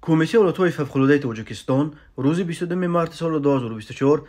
کمیته اولویت‌های فوق‌العاده تاجیکستان روز 22 مارس سال 2024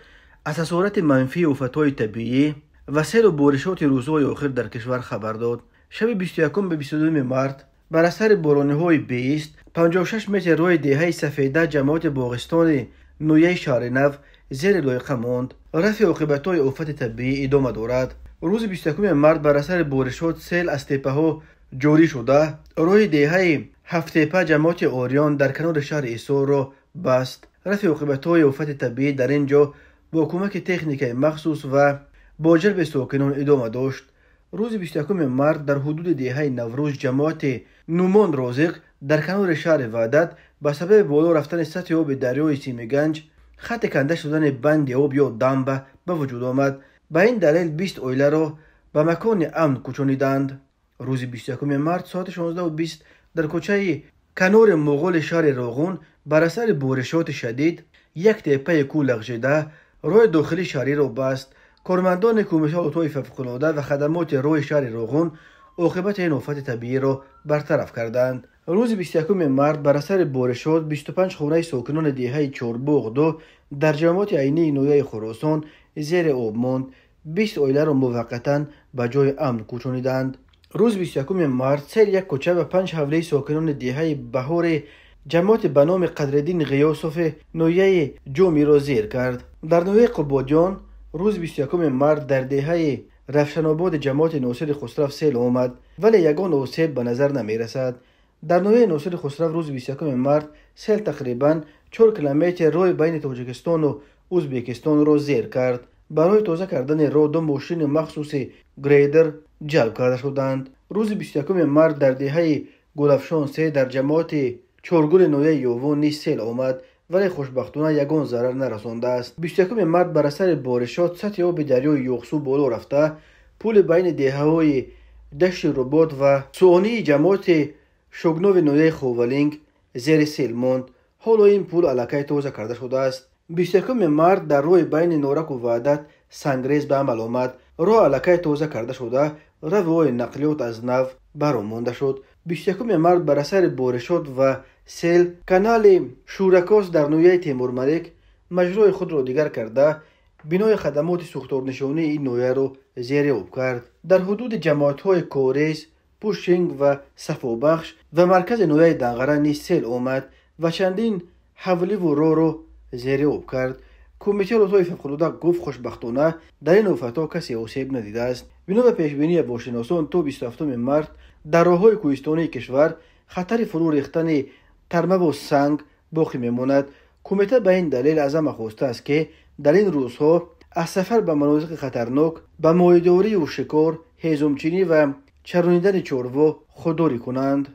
از خسارت منفی آفت‌های طبیعی و سیل و بارشات روزهای آخر در کشور خبر داد. شب 21 به 22 مارس بر اثر باران‌های بیست 56 متر روی دهه سفیده جماعت باغستان نویه شهر نو زیر لایقه ماند. رفع عاقبت‌های آفت طبیعی ادامه دارد. روز 21 مارس بر اثر بارشات سیل از تپه‌ها جاری شده روی دهه هفت تپه جماعت آریان در کنار شهر ایسار را بست. رفع عاقبت‌های آفت طبیعی در اینجا با کمک تکنیک مخصوص و با جلب ساکنان ادامه داشت. روز 21 مارس در حدود دهه نوروز جماعت نومان رازق در کنار شهر وحدت به سبب بالا رفتن سطح آب دریای سیمگنج خط کنده شدن بند آب یا دنبه به وجود آمد. به این دلیل 20 عائله را به مکان امن کوچانیدند. روز 21 مارس ساعت 16:20 در کوچه کنار مغول شهر راغون بر اثر بارشات شدید یک تپه کوه لغزیده راه داخلی شهری را بست. کارمندان کمیته اولویت‌های فوق‌العاده و خدمات راه شهر راغون عاقبت این آفت طبیعی را برطرف کردند. روز 21 مارس بر اثر بارشات 25 خانه ساکنان دهه چارباغ 2 در جماعت عینی نویه خراسان زیر آب ماند. 20 عائله را موقتا به جای امن کوچانیدند. روز 21 مارس سیل یک کوچه و 5 حوله ساکنان دهه بهار جماعت به نام قدرالدین غیاثوف نویه جومی را زیر کرد. در نویه قبادیان روز 21 مارس در دهه رفشن‌آباد جماعت ناصر خسرو سیل آمد ولی یگان آسیب به نظر نمی رسد. در نویه ناصر خسرو روز 21 مارس سیل تقریبا 4 کیلومتر راه بین تاجیکستان و ازبکستان را زیر کرد. برای تازه کردن راه 2 ماشین مخصوص گریدر جلب کرده شدند. روز 21 مارس در دهه گلفشان 3 در جماعت چارگل نویه یوون نیز سیل آمد ولی خوشبختانه یگان ضرر نرسانده است. 21 مارس بر اثر بارشات سطح آب دریای یوخسو بالا رفته پول بین دهه‌های دشت رباط و سوانی جماعت شگنو نویه خوولینگ زیر سیل ماند. حالا این پول علاقه تازه کرده شده است. 21 مارس در راه بین نورک و وحدت سنگریز به عمل آمد. راه علاقه تازه کرده شده روی نقلیات از نو برآمده شد. 21 مارس بر اثر بارشات و سیل کانال شورکاس در نویه تیمور ملک مجرای خود را دیگر کرده بنای خدمات سوختارنشانی این نویه را زیر آب کرد. در حدود جماعت‌های کوریز، پوشینگ و صفابخش و مرکز نویه دنغره نیز سیل آمد و چندین حوله و راه را زیر آب کرد. کمیته اولویت‌های فوق‌العاده گفت خوشبختانه در این آفت‌ها کسی آسیب ندیده است. بنا به پیشبینی باشناسان تا 27 مارس در راه‌های کوهستانی کشور خطر فرو ریختن ترمه و سنگ باقی میماند. کمیته به این دلیل از همه خواسته است که در این روزها از سفر به مناطق خطرناک به ماهیداری و شکار، هیزمچینی و چرانیدن چاروا خودداری کنند.